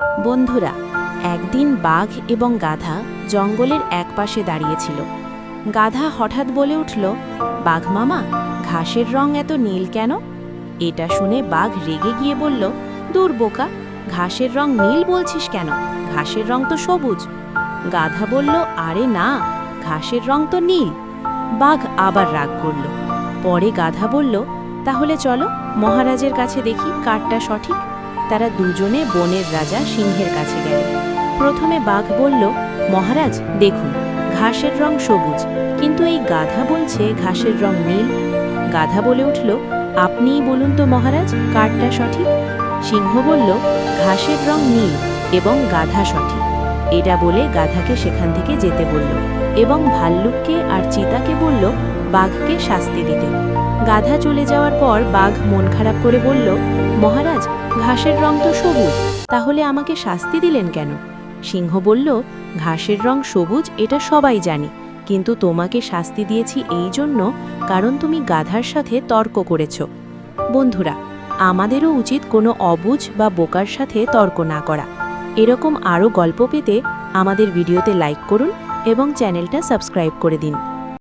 বন্ধুরা, একদিন বাঘ এবং গাধা জঙ্গলের একপাশে দাঁড়িয়েছিল। গাধা হঠাৎ বলে উঠল, বাঘ মামা, ঘাসের রং এত নীল কেন? এটা শুনে বাঘ রেগে গিয়ে বলল, দূর বোকা, ঘাসের রং নীল বলছিস কেন? ঘাসের রং তো সবুজ। গাধা বলল, আরে না, ঘাসের রং তো নীল। বাঘ আবার রাগ করল। পরে গাধা বলল, তাহলে চলো মহারাজের কাছে দেখি কারটা সঠিক। তারা দুজনে বনের রাজা সিংহের কাছে গেল। প্রথমে বাঘ বলল, মহারাজ দেখুন, ঘাসের রং সবুজ, কিন্তু এই গাধা বলছে ঘাসের রং নীল। গাধা বলে উঠল, আপনিই বলুন তো মহারাজ, কারটা সঠিক? সিংহ বলল, ঘাসের রং নীল এবং গাধা সঠিক। এটা বলে গাধাকে সেখান থেকে যেতে বলল এবং ভাল্লুককে আর চিতাকে বলল বাঘকে শাস্তি দিতে। গাধা চলে যাওয়ার পর বাঘ মন খারাপ করে বলল, মহারাজ, ঘাসের রং তো সবুজ, তাহলে আমাকে শাস্তি দিলেন কেন? সিংহ বলল, ঘাসের রং সবুজ এটা সবাই জানি, কিন্তু তোমাকে শাস্তি দিয়েছি এই জন্য কারণ তুমি গাধার সাথে তর্ক করেছ। বন্ধুরা, আমাদেরও উচিত কোনো অবুঝ বা বোকার সাথে তর্ক না করা। এরকম আরও গল্প পেতে আমাদের ভিডিওতে লাইক করুন এবং চ্যানেলটা সাবস্ক্রাইব করে দিন।